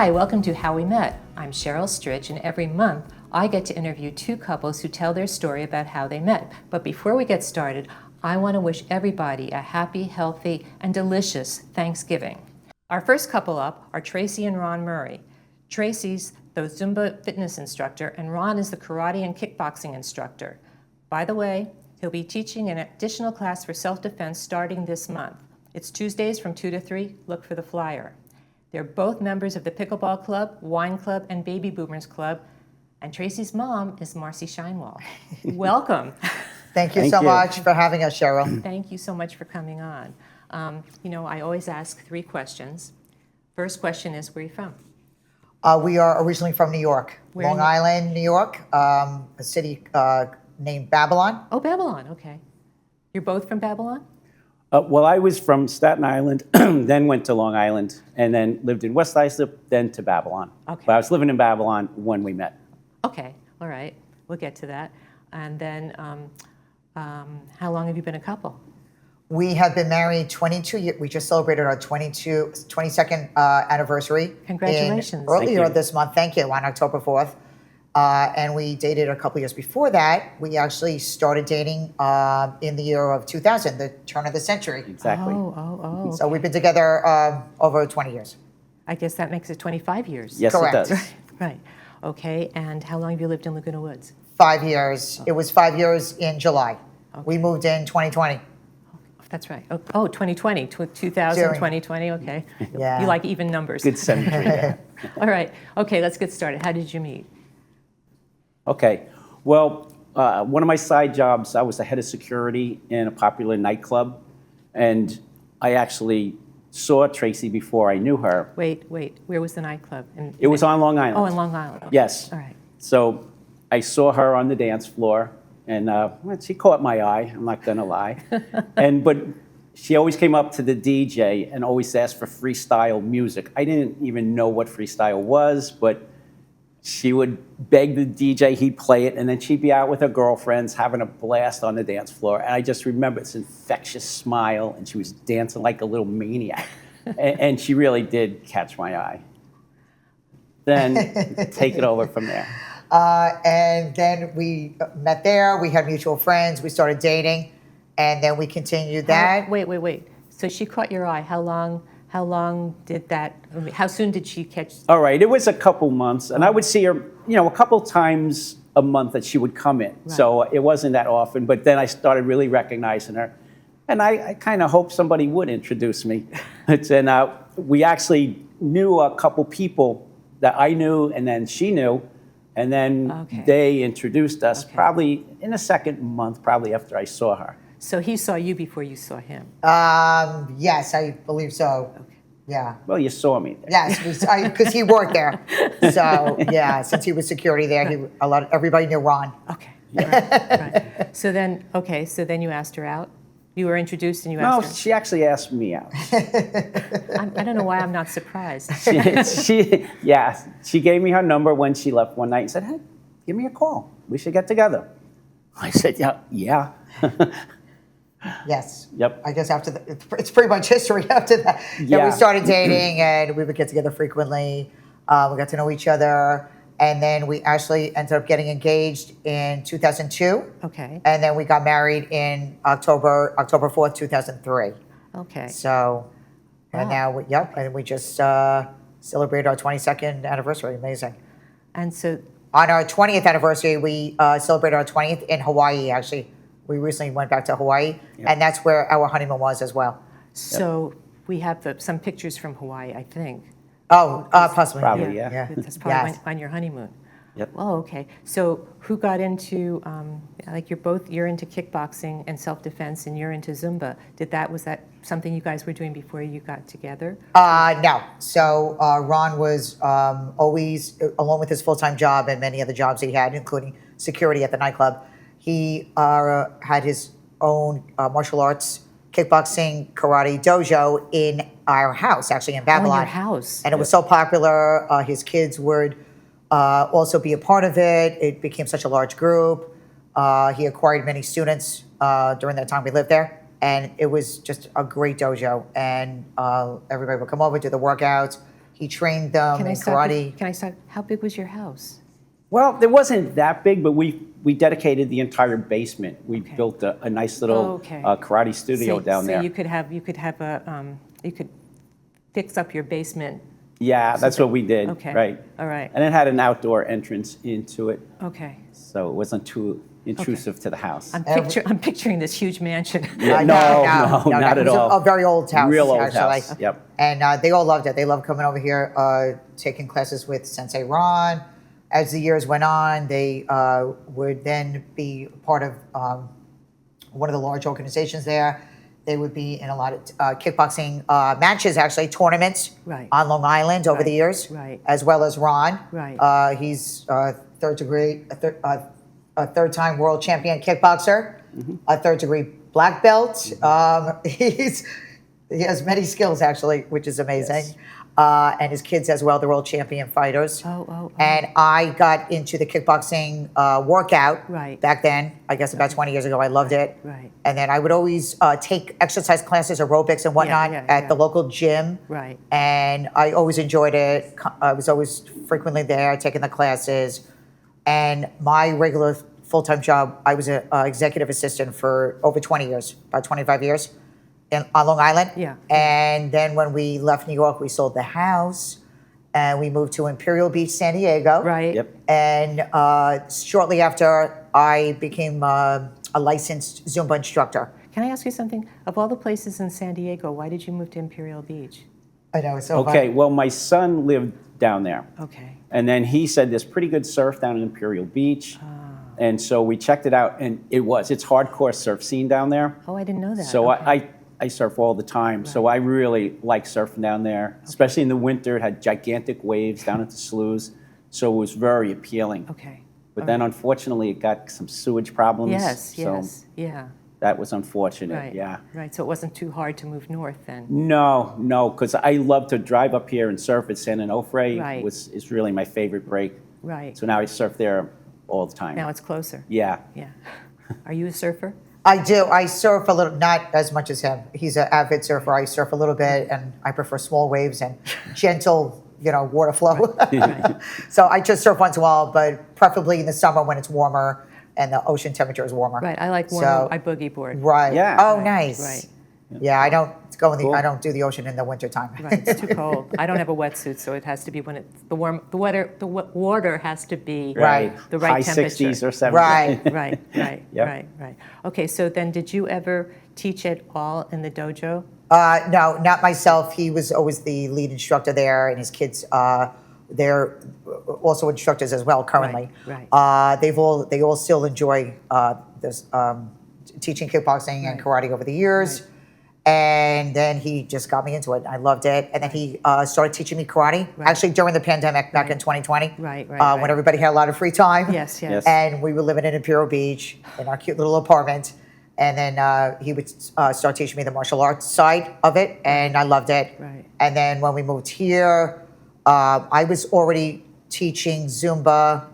Hi, welcome to How We Met. I'm Sheryl Strich, and every month I get to interview two couples who tell their story about how they met. But before we get started, I want to wish everybody a happy, healthy, and delicious Thanksgiving. Our first couple up are Tracy and Ron Murray. Tracy's the Zumba fitness instructor, and Ron is the karate and kickboxing instructor. By the way, he'll be teaching an additional class for self-defense starting this month. It's Tuesdays from 2 to 3. Look for the flyer. They're both members of the Pickleball Club, Wine Club, and Baby Boomers Club. And Tracy's mom is Marcy Shinewall. Welcome. Thank you so much for having us, Sheryl. Thank you so much for coming on. I always ask 3 questions. First question is, where are you from? We are originally from New York, Long Island, New York, a city named Babylon. Oh, Babylon, okay. You're both from Babylon? Well, I was from Staten Island, then went to Long Island, and then lived in West Islip, then to Babylon. Okay. But I was living in Babylon when we met. Okay, all right. We'll get to that. And then, how long have you been a couple? We have been married 22 years. We just celebrated our 22nd anniversary. Congratulations. Earlier this month, thank you, on October 4th. And we dated a couple years before that. We actually started dating in the year of 2000, the turn of the century. Exactly. Oh. So we've been together over 20 years. I guess that makes it 25 years. Yes, Correct. it does. Right. Okay, and how long have you lived in Laguna Woods? 5 years. It was 5 years in July. Okay. We moved in 2020. That's right. Oh, 2020, 2000, 2020, okay. Yeah. You like even numbers. Good symmetry there. All right. Okay, let's get started. How did you meet? Okay. Well, one of my side jobs, I was the head of security in a popular nightclub, and I actually saw Tracy before I knew her. Wait. Where was the nightclub? It was on Long Island. Oh, in Long Island. Okay. Yes. All right. So I saw her on the dance floor, and she caught my eye, I'm not going to lie. But she always came up to the DJ and always asked for freestyle music. I didn't even know what freestyle was, but she would beg the DJ, he'd play it, and then she'd be out with her girlfriends having a blast on the dance floor. And I just remember this infectious smile, and she was dancing like a little maniac. And she really did catch my eye. Then take it over from there. And then we met there. We had mutual friends. We started dating, and then we continued that. Wait. So she caught your eye. How long did that? How soon did she catch? All right, it was a couple months, and I would see her, a couple times a month that she would come in. Right. So it wasn't that often, but then I started really recognizing her, and I kind of hoped somebody would introduce me. And we actually knew a couple people that I knew, and then she knew, and then they introduced us probably in the second month, probably after I saw her. So he saw you before you saw him. Yes, I believe so. Okay. Yeah. Well, you saw me there. Yes, because he worked there. So yeah, since he was security there, everybody knew Ron. Okay. Right. So then you asked her out. You were introduced and you asked her. No, she actually asked me out. I don't know why I'm not surprised. She gave me her number when she left one night and said, "Hey, give me a call. We should get together." I said, "Yeah." Yes. Yep. I guess after that, it's pretty much history after that. Yeah. Then we started dating, and we would get together frequently. We got to know each other, and then we actually ended up getting engaged in 2002. Okay. And then we got married in October 4th, 2003. Okay. So, and now, and we just celebrated our 22nd anniversary. Amazing. And so On our 20th anniversary, we celebrated our 20th in Hawaii, actually. We recently went back to Hawaii, and that's where our honeymoon was as well. So we have some pictures from Hawaii, I think. Oh, possibly. Probably, yeah. That's probably Yes. on your honeymoon. Yep. Oh, okay. So who got into, you're into kickboxing and self-defense, and you're into Zumba. Was that something you guys were doing before you got together? No. So Ron was always, along with his full-time job and many other jobs he had, including security at the nightclub, he had his own martial arts, kickboxing, karate dojo in our house, actually in Babylon. Oh, in your house. And it was so popular, his kids would also be a part of it. It became such a large group. He acquired many students during that time we lived there. And it was just a great dojo. And everybody would come over, do the workouts. He trained them Can I in stop you- karate. Can I stop? How big was your house? Well, it wasn't that big, but we dedicated the entire basement. We Okay. built a nice little Okay. karate studio down there. So you could have a you could fix up your basement. Yeah, that's what we did. Okay. Right. All right. And it had an outdoor entrance into it, Okay. so it wasn't too intrusive to the house. I'm picturing this huge mansion. Yeah, No, not it at was all. a very old house. Real old actually. house. Yep. And they all loved it. They loved coming over here, taking classes with Sensei Ron. As the years went on, they would then be part of one of the large organizations there. They would be in a lot of kickboxing matches, actually, tournaments Right. on Long Island over the Right, years, right. as well as Ron. Right. He's a third-time world champion kickboxer, a third-degree black belt. He has many skills, actually, which is amazing. Yes. And his kids as well, they're all champion fighters. Oh. And I got into the kickboxing workout Right. back then, I guess about 20 years ago. I loved it. Right. And then I would always take exercise classes, aerobics and whatnot at the local gym. Right. And I always enjoyed it. I was always frequently there taking the classes. And my regular full-time job, I was an executive assistant for over 20 years, about 25 years on Long Island. Yeah. And then when we left New York, we sold the house and we moved to Imperial Beach, San Diego. Right. Yep. And shortly after, I became a licensed Zumba instructor. Can I ask you something? Of all the places in San Diego, why did you move to Imperial Beach? I know, it's so Okay, fun. well, my son lived down there. Okay. And then he said there's pretty good surf down in Imperial Beach. And so we checked it out, and it's hardcore surf scene down there. Oh, I didn't know that. So Okay. I surf all the time. So I really like surfing down there, especially in the winter. It had gigantic waves down at the sloughs. So it was very appealing. Okay. But All then right. unfortunately, it got some sewage problems. Yes. So Yeah. that was unfortunate, Right. yeah. Right. So it wasn't too hard to move north then. No, because I love to drive up here and surf at San Onofre. Right. Is really my favorite break. Right. So now I surf there all the time. Now it's closer. Yeah. Yeah. Are you a surfer? I do. I surf a little, not as much as him. He's an avid surfer. I surf a little bit, and I prefer small waves and gentle, water flow. So I just surf once in a while, but preferably in the summer when it's warmer and the ocean temperature is warmer. Right. I like warm. So- I boogie board. Right. Yeah. Oh, Right, nice. right. Yeah, I don't go in the. Cool. I don't do the ocean in the wintertime. Right. It's too cold. I don't have a wetsuit, so it has to be when it's the warm. The water has to be Right. the right High temperature. 60s or 70s. Right. Right. Yep. Right. Okay. So then, did you ever teach at all in the dojo? No, not myself. He was always the lead instructor there, and his kids. They're also instructors as well currently. Right. They all still enjoy this teaching kickboxing and karate over the years. And then he just got me into it. I loved it. And then he started teaching me karate, actually during the pandemic back in 2020. Right. When everybody had a lot of free time. Yes. Yes. And we were living in Imperial Beach in our cute little apartment. And then he would start teaching me the martial arts side of it, and I loved it. Right. And then when we moved here, I was already teaching Zumba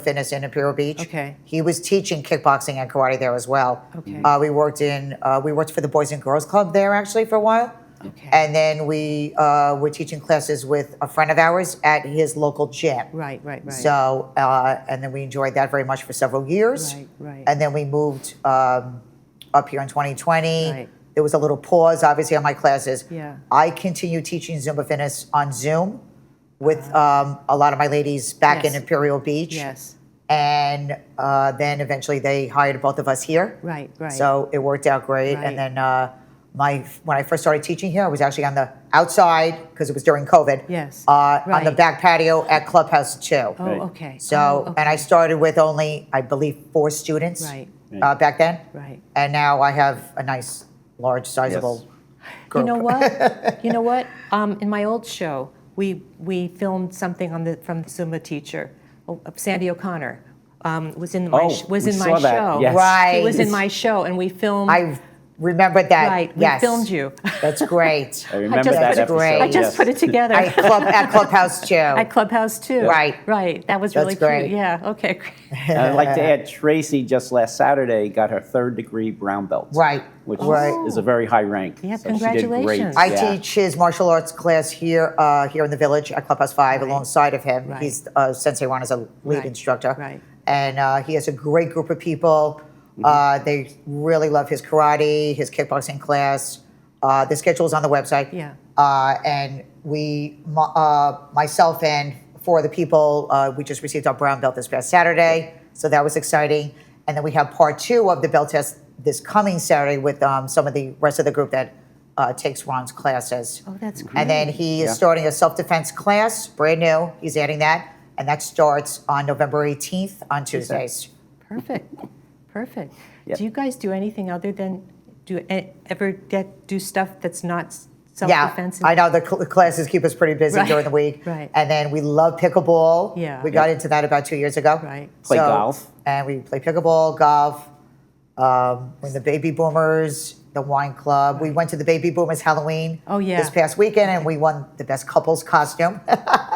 Fitness in Imperial Beach. Okay. He was teaching kickboxing and karate there as well. Okay. We worked for the Boys and Girls Club there actually for a while. Okay. And then we were teaching classes with a friend of ours at his local gym. Right. So, and then we enjoyed that very much for several years. Right. And then we moved up here in 2020. Right. There was a little pause, obviously, on my classes. Yeah. I continue teaching Zumba Fitness on Zoom with a lot of my ladies back in Yes. Imperial Beach. Yes. And then eventually they hired both of us here. Right. So it worked out great. Right. And then when I first started teaching here, I was actually on the outside because it was during COVID. Yes. On the Right. back patio at Clubhouse 2. Oh, Right. okay. So, Oh, and I started with only, I believe, 4 students Right. back then. Right. And now I have a nice, large, sizable group. You know what? In my old show, we filmed something from the Zumba teacher, Sandy O'Connor. Was in my Oh, we show. saw that, yes. Right. He was in my show, and we filmed. remembered that. Right, we yes. filmed you. That's great. I remember just that put it- episode. great. I just yes. put it together. At Clubhouse too. At Clubhouse too. Right. Right. That was That's really great. cute. Yeah. Okay. Great. And I'd like to add, Tracy just last Saturday got her 3rd degree brown belt. Right. Which Right. is a very high rank. Yeah, So she did great. congratulations. I Yeah. teach his martial arts class here in the village at Clubhouse 5 Right. alongside of him. Right. He's Sensei Ron is a lead Right. instructor. Right. And he has a great group of people. They really love his karate, his kickboxing class. The schedule is on the website. Yeah. And myself and 4 of the people, we just received our brown belt this past Saturday. So that was exciting. And then we have part 2 of the belt test this coming Saturday with some of the rest of the group that takes Ron's classes. Oh, that's great. And then he is Yeah. starting a self-defense class, brand new. He's adding that. And that starts on November 18th on Tuesdays. Perfect. Perfect. Yep. Do you guys do anything other than ever do stuff that's not Yeah, self-defense? I know the classes keep us pretty busy Right, during the week. right. And then we love pickleball. Yeah. We got into that about 2 years ago. Right. Play golf. And we play pickleball, golf. When the Baby Boomers, the wine club. We went to the Baby Boomers Halloween Oh, yeah. this past weekend, and we won the best couples costume.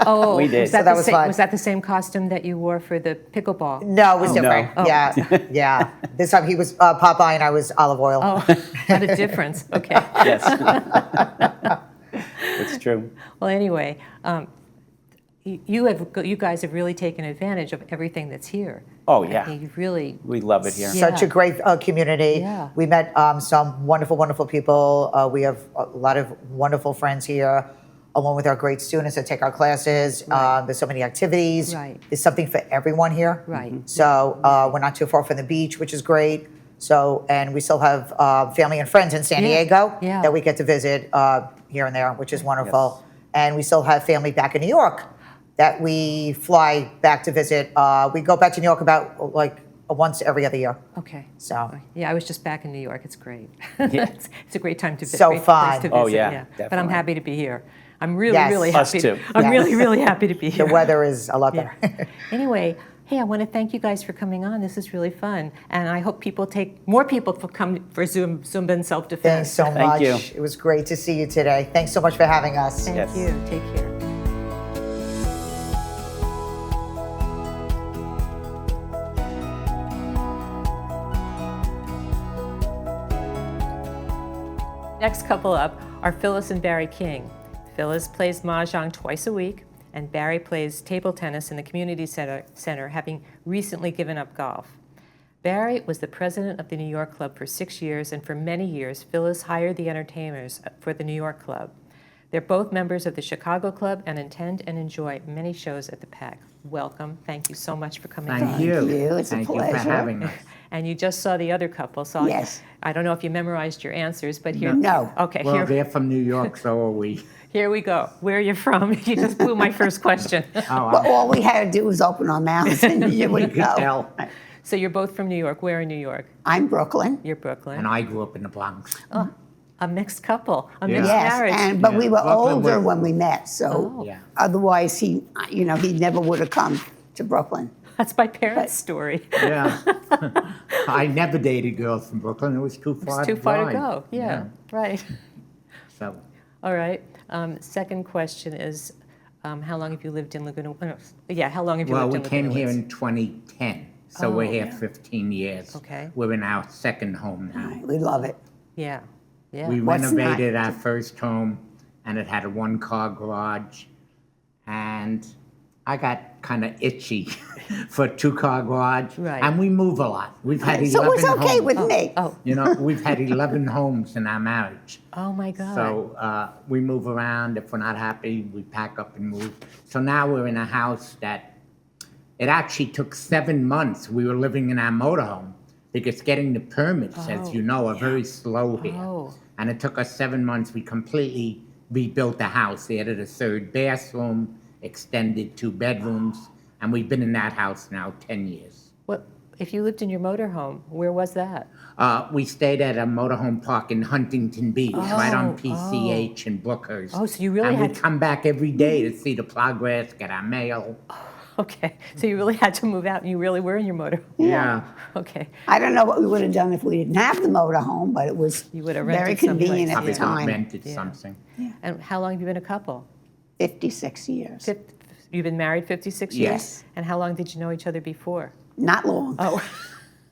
Oh, We did. Was that, So that the was same, fun. was that the same costume that you wore for the pickleball? No, it was Oh, different. no. Yeah, yeah. This time he was Popeye and I was olive oil. Oh, what a difference. Okay. Yes. It's true. Well, anyway, you guys have really taken advantage of everything that's here. Oh, yeah. You've really, We love it here. Yeah. Such a great community. Yeah. We met some wonderful, wonderful people. We have a lot of wonderful friends here, along with our great students that take our classes. Right. There's so many activities. Right. There's something for everyone here. Right. So we're not too far from the beach, which is great. So, and we still have family and friends in San Yeah. Diego Yeah. that we get to visit here and there, which is wonderful. And we still have family back in New York that we fly back to visit. We go back to New York about like once every other year. okay. So Yeah, I was just back in New York. It's great. Yeah. it's a great time to visit. So great fun. place to Oh, visit, yeah, But I'm definitely. happy to be here. I'm really, Yes. really Us happy. too. I'm Yes. really, really happy to be the here. weather is a lot Yeah. better. Anyway, hey, I want to thank you guys for coming on. This is really fun, and I hope more people come for Zumba and self-defense. Thanks so Thank much. you. It was great to see you today. Thanks so much for having us. Thank Yes. you. Take care. Next couple up are Phyllis and Barry King. Phyllis plays mahjong twice a week, and Barry plays table tennis in the community center, having recently given up golf. Barry was the president of the New York Club for 6 years, and for many years, Phyllis hired the entertainers for the New York Club. They're both members of the Chicago Club and attend and enjoy many shows at the PAC. Welcome. Thank you so much for coming on. Thank you. It's a Thank you pleasure. for having us. And you just saw the other couple, so Yes. I don't know if you memorized your answers, but here. No. Okay, Well, here, they're from New York, so are we. here we go. Where are you from? You just blew my first question. Oh, Well, all we had to do was open our mouths and here we you could go. tell. So you're both from New York. Where in New York? I'm Brooklyn. You're Brooklyn. And I grew up in the Bronx. A mixed couple, a Yeah. mixed Yes, marriage. but we Yeah. were Brooklyn older was- when we met, so Oh. Yeah. otherwise he never would have come to Brooklyn. That's my parents' story. Yeah. I never dated girls from Brooklyn. It was too far It's to too far to drive. go. Yeah, right. So, All right. Second question is, how long have you lived in Laguna? Yeah, how long have you well, lived we in came Laguna here Woods? in 2010, so Oh, we're here yeah. 15 years. Okay. We're in our second home now. We love it. Yeah, yeah. We What's renovated our first home, and it had a one-car garage, and I got kind of itchy for a two-car garage. Right. And we move a lot. We've had 11 So it's okay homes. with me. Oh, You know, we've had 11 homes in our marriage. oh my God. So we move around. If we're not happy, we pack up and move. So now we're in a house that it actually took 7 months. We were living in our motorhome because getting the permits, as you know, are very slow here. Oh. And it took us 7 months. We completely rebuilt the house. They added a third bathroom, extended 2 bedrooms, and we've been in that house now 10 years. What, if you lived in your motorhome, where was that? We stayed at a motorhome park in Huntington Beach, right Oh, on PCH and Brookhurst. Oh, so you really and had we'd to- come back every day to see the progress, get our mail. Okay, so you really had to move out and you really were in your motorhome? Yeah. Okay, I don't know what we would have done if we didn't have the motorhome, but it was You would have very rented someplace. convenient at Probably the would have time. rented Yeah. something. and how long have you been a couple? 56 years. You've been married 56 Yes. years? And how long did you know each other before? Not long. Oh.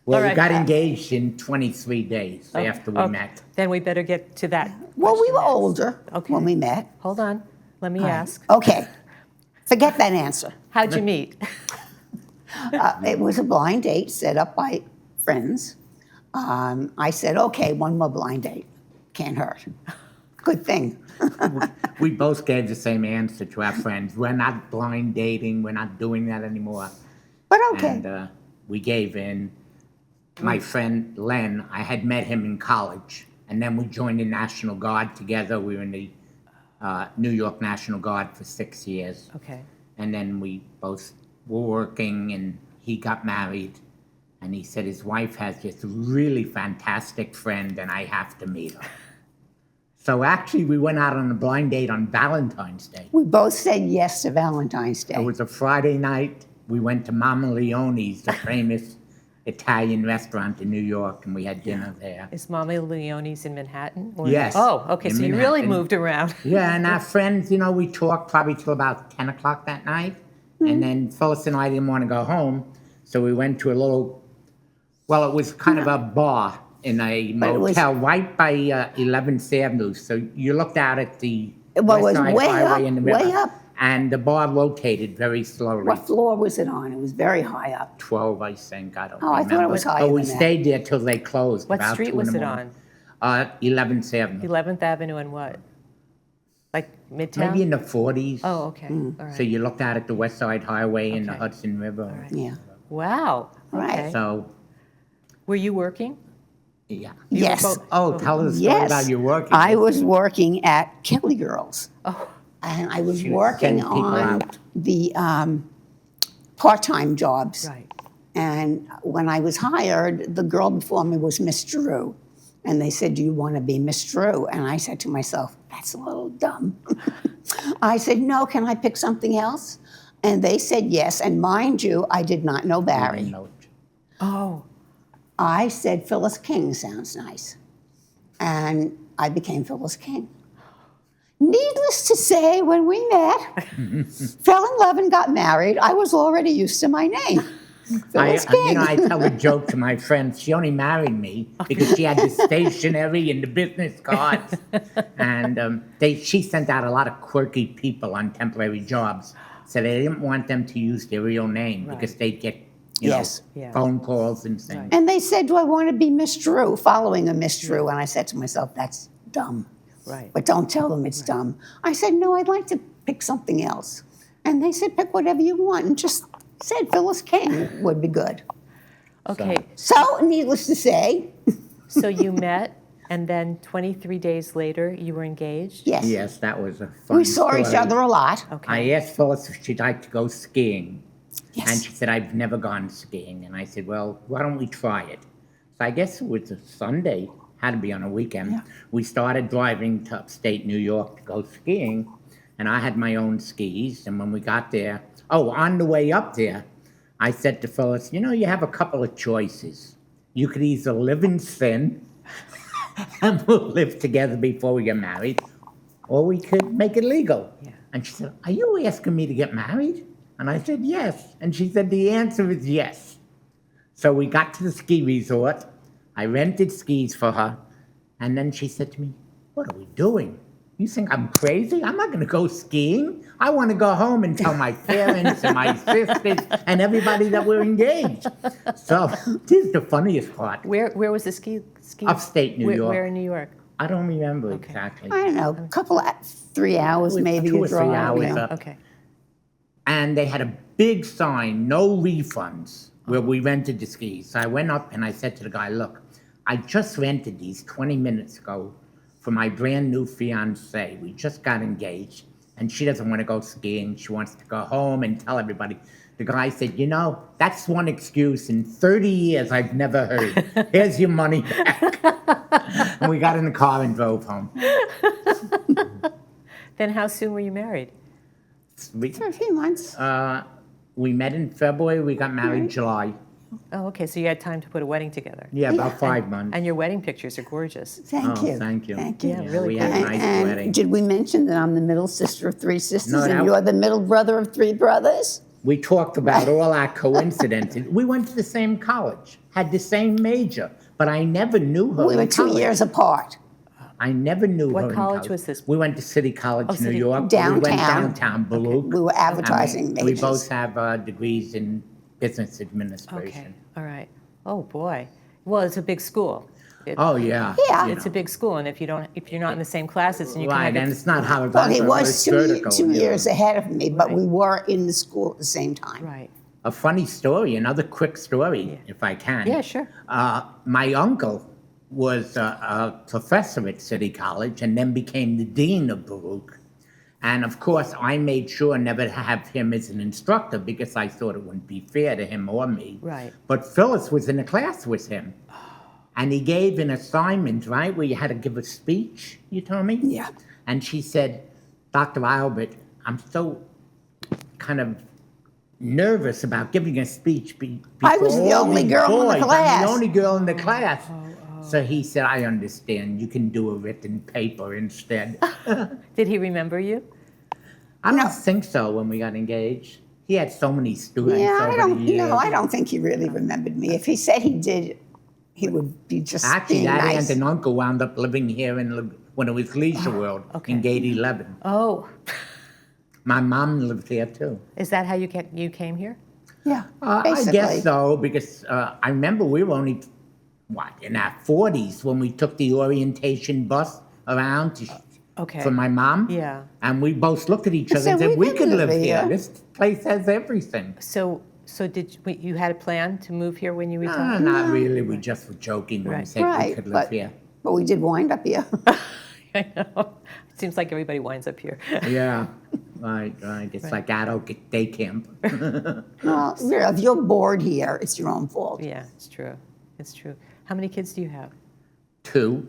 Well, All we right. got engaged in 23 days after we Okay. met. Then we better get to that. Well, we question were next. older Okay. when we met. Hold on, let me ask. Okay. Forget that answer. How'd you meet? It was a blind date set up by friends. I said, okay, one more blind date. Can't hurt. Good thing. We both gave the same answer to our friends. We're not blind dating. We're not doing that anymore. But okay. And we gave in. My friend Len, I had met him in college, and then we joined the National Guard together. We were in the New York National Guard for 6 years. Okay. And then we both were working, and he got married. And he said his wife has this really fantastic friend, and I have to meet her. So actually, we went out on a blind date on Valentine's Day. We both said yes to Valentine's Day. It was a Friday night. We went to Mama Leone's, the famous Italian restaurant in New York, and we had dinner there. Is Mama Leone's in Manhattan? Or- Yes, Oh, okay, in so you really Manhattan. moved around. Yeah, and our friends, we talked probably till about 10 o'clock that night. And then Phyllis and I didn't want to go home, so we went to a little, well, it was kind of a bar in a But it was- motel right by 11th Avenue. So you looked out at the Well, it was West Side way Highway up, in the way river. up. And the bar rotated very slowly. What floor was it on? It was very high up. 12, I think. I don't Oh, I remember. thought it was higher But we than that. stayed there till they closed. What about street 2 in was the it morning. on? 11th Avenue. 11th Avenue and what? Like Midtown? Maybe in the 40s. Oh, okay, Mm. all right. So you looked out at the West Side Highway and the Okay. Hudson River. right. Yeah. Wow, Right. okay. So, Were you working? yeah. You were Yes. both- Oh, tell us a story Yes. about your work. I was working at Kelly Girls. Oh, And I was She would working send people on out. the part-time jobs. right. And when I was hired, the girl before me was Miss Drew. And they said, do you want to be Miss Drew? And I said to myself, that's a little dumb. I said, no, can I pick something else? And they said yes. And mind you, I did not know Barry. Oh, I said Phyllis King sounds nice. And I became Phyllis King. Needless to say, when we met, fell in love and got married, I was already used to my name. Phyllis King. I tell a joke to my friends. She only married me because she had the stationery and the business cards. And she sent out a lot of quirky people on temporary jobs. So they didn't want them to use their real name Right. because they'd get Yes. Yeah. phone calls and things. And they said, do I want to be Miss Drew, following a Miss Drew? And I said to myself, that's dumb. right. But don't tell them it's dumb. I said, no, I'd like to pick something else. And they said, pick whatever you want. And just said Phyllis King would be good. Okay, So, needless to say, so you met, and then 23 days later, you were engaged? yes, Yes, that was a fun we saw each story. other a lot. Okay. I asked Phyllis if she'd like to go skiing. Yes. And she said, I've never gone skiing. And I said, well, why don't we try it? So I guess it was a Sunday, had to be on a weekend. Yeah. We started driving to upstate New York to go skiing. And I had my own skis. And when we got there, on the way up there, I said to Phyllis, you have a couple of choices. You could either live in sin and we'll live together before we get married, or we could make it legal. Yeah. And she said, are you asking me to get married? And I said, yes. And she said, the answer is yes. So we got to the ski resort. I rented skis for her. And then she said to me, what are we doing? You think I'm crazy? I'm not going to go skiing. I want to go home and tell my parents and my sisters and everybody that we're engaged. So this is the funniest part. Where was the ski? Upstate New York. Where in New York? I don't remember exactly. I don't know, a couple of 3 hours It was maybe 2 you or 3 drive. hours you know. up. Okay. And they had a big sign, no refunds, where we rented the skis. So I went up and I said to the guy, look, I just rented these 20 minutes ago for my brand new fiance. We just got engaged and she doesn't want to go skiing. She wants to go home and tell everybody. The guy said, that's one excuse in 30 years I've never heard. Here's your money back. And we got in the car and drove home. Then how soon were you married? For a few months. We met in February, we got married July. Oh, okay, so you had time to put a wedding together. Yeah, about 5 months. And your wedding pictures are gorgeous. Thank Oh, you. thank you. Thank you. Yeah, really we had a good. nice And wedding. did we mention that I'm the middle sister of 3 sisters No, and that- you're the middle brother of 3 brothers? We talked about all our coincidences. We went to the same college, had the same major, but I never knew her We were in 2 college. years apart. I never knew What her in college was this? We went to City College, New City- York. We Downtown. went downtown, Baruch. We were advertising And we majors. both have degrees in business Okay, administration. all right. Oh, boy. Well, it's a big school. Oh, yeah. Yeah. you It's know. a big school, and if you're not in the same classes, and you Right, kind and of it's not horizontal, Well, he was it's 2 vertical. you know. years ahead of me, but Right. we were in the school at the same time. right. A funny story, another quick story, if I can. Yeah, sure. My uncle was a professor at City College and then became the dean of Baruch. And of course, I made sure never to have him as an instructor because I thought it wouldn't be fair to him or me. Right. But Phyllis was in a class with him. And he gave an assignment, right, where you had to give a speech, you told me? Yeah. And she said, Dr. Albert, I'm so kind of nervous about giving a speech I was the before all only these girl in the boys. I'm class. the only girl in the class. So he said, I understand. You can do a written paper instead. Did he remember you? I don't think so when we got engaged. He had so many students Yeah, over I don't, the years. I don't think he really remembered me. If he said he did, he would be just Actually, being that nice. aunt and uncle wound up living here when it was Leisure World in Gate 11. Oh, My mom lived here too. is that how you came here? Yeah, I basically. guess so, because I remember we were only, in our 40s when we took the orientation bus around Okay. for my mom. Yeah. And we both looked at each I other and said, said, "We we can could live live here. here." This place has everything. So you had a plan to move here when you retired? Not really. We just were joking when we Right. said we Right, could live but, here. but we did wind up here. I know. It seems like everybody winds up here. Yeah. Right. It's like adult day camp. Well, if you're bored here, it's your own fault. Yeah, it's true. It's true. How many kids do you have? 2.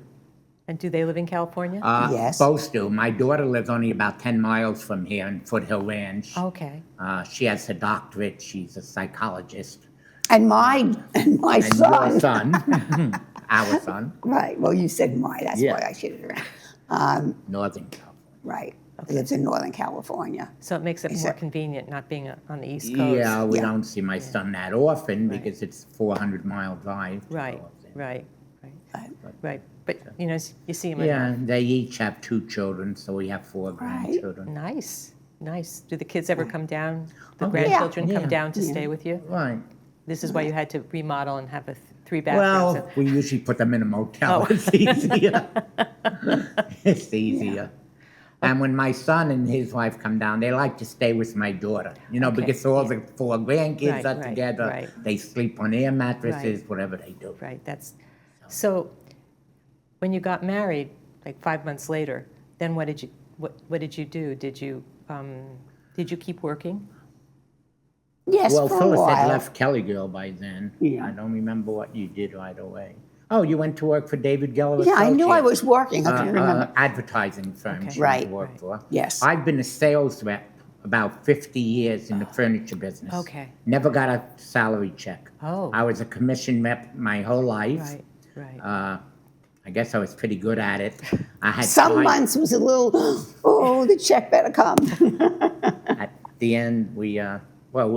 And do they live in California? Yes. Both do. My daughter lives only about 10 miles from here in Foothill Ranch. Okay. She has her doctorate. She's a psychologist. And my And your son. son, our son, Right. Well, you said my. That's Yeah. why I shit it around. Northern California. Right. Lives in Northern California. So it makes it more Exact- convenient not being on the East Coast. Yeah, we Yeah. don't see my son that often because it's 400-mile drive. to Right, go up there. right. Right. But you know, you see them Yeah, enough. they each have 2 children, so we have 4 grandchildren. Nice. Do the kids ever come down? The Oh, yeah. grandchildren Yeah. come down to Yeah. stay with you? Right. This is why you had to remodel and have 3 bathrooms. Well, we usually put them in a motel. Oh. It's easier. It's easier. And when my son and his wife come down, they like to stay with my daughter, Okay, because all the 4 grandkids Right, are right, together. right. They sleep on air mattresses, whatever they do. Right. So. When you got married, like 5 months later, then what did you do? Did you keep working? Yes, Well, for a Phyllis had while. left Kelly Girl by then. Yeah. I don't remember what you did right away. Oh, you went to work for David Geller Yeah, I knew I Associates. was working. I can remember. Advertising firm Okay. she Right. went to work for. Yes. I've been a sales rep about 50 years in the furniture business. Okay. Never got a salary check. Oh. I was a commission rep my whole life. Right. I guess I was pretty good at it. I had Some five- months was a little, oh, the check better come. At the end, we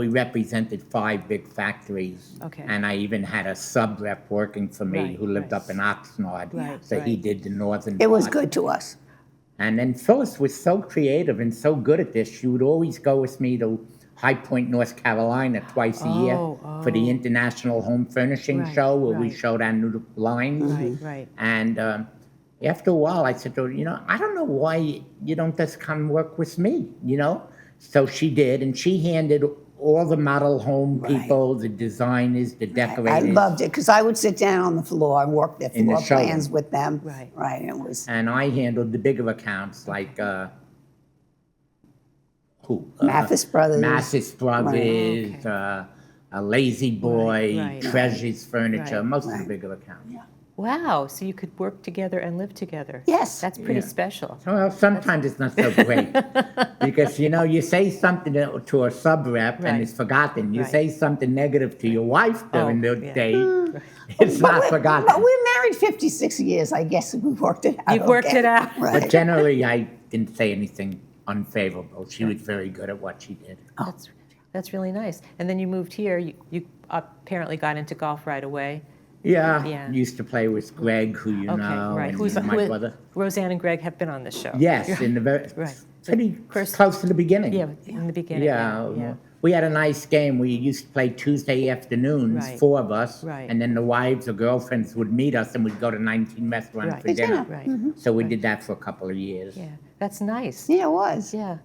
represented 5 big factories. Okay. And I even had a sub rep working for me Right, who lived right. up in Oxnard. Right, So he right. did the northern It was part. good to us. And then Phyllis was so creative and so good at this. She would always go with me to High Point, North Carolina twice a year for the International Home Furnishing Right, Show where we right. showed our new lines. Right. And after a while, I said to her, I don't know why you don't just come work with me, So she did, and she handed all the model home Right. people, the designers, the I decorators. loved it because I would sit down on the floor and work their In the floor showroom. plans with them. Right. Right. It was. And I handled the bigger accounts like who? Mathis Brothers. Mathis Brothers, Okay. a Lazy Boy, right, Treasures Furniture, right, most of right. the bigger accounts. Yeah. Wow, so you could work together and live together. Yes. That's pretty Yeah. special. Well, sometimes it's not so great because you say something to a sub rep Right. and it's forgotten. You Right. say something negative to your wife during Oh, the yeah. day, it's not forgotten. But we're married 56 years. I guess we worked it out. You've worked okay. it out. Right. But generally, I didn't say anything unfavorable. She was very good at what she did. That's really nice. And then you moved here. You apparently got into golf right away. Yeah, Yeah. used to play with Greg, who you Okay, know, right. and my brother. Roseanne and Greg have been on this show. Yes, in the very Right. pretty First- close to the beginning. Yeah, in the beginning. Yeah, Yeah. we had a nice game. We used to play Tuesday afternoons, Right. 4 of us, Right. and then the wives or girlfriends would meet us, and we'd go to 19 restaurants Right. for dinner. Right. So we did that for a couple of years. Yeah, that's nice. Yeah, it was. Yeah.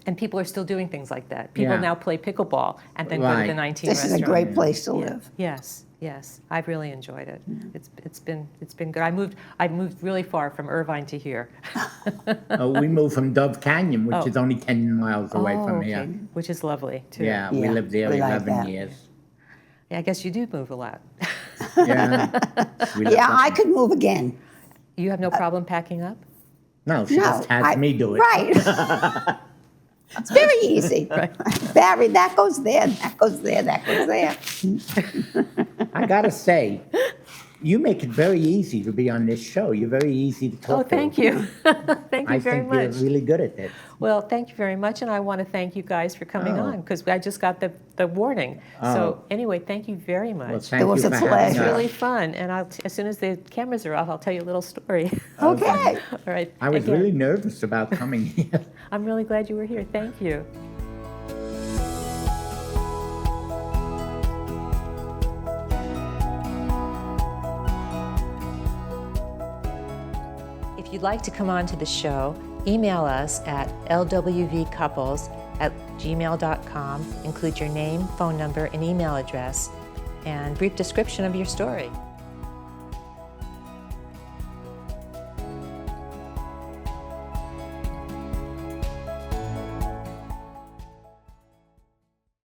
And people are still doing things like that. People Yeah. now play pickleball and then go to the Right. 19 This is a restaurant. great place to Yeah. live. Yes, yes. I've really enjoyed it. It's been good. I moved really far from Irvine to here. We moved from Dove Canyon, which Oh. is only 10 miles away from okay. here. Which is lovely too. Yeah, we Yeah, lived there we like 11 that. years. Yeah, I guess you do move a lot. Yeah. We lived Yeah, up- I could move again. You have no problem packing up? No, she No, just has me do it. Right. It's very easy. Barry, that goes there, that goes there, that goes there. I gotta say, you make it very easy to be on this show. You're very easy to talk Oh, to. thank you. Thank you I very think much. you're really good at this. Well, thank you very much, and I want to thank you guys for coming Oh. on because I just got the warning. So anyway, thank you very much. Well, thank It was you a for having pleasure. It's us. really fun, and as soon as the cameras are off, I'll tell you a little story. Okay. All right. I was Again, really nervous about coming here. I'm really glad you were here. Thank you. If you'd like to come on to the show, email us at lwvcouples@gmail.com. Include your name, phone number, and email address, and brief description of your story.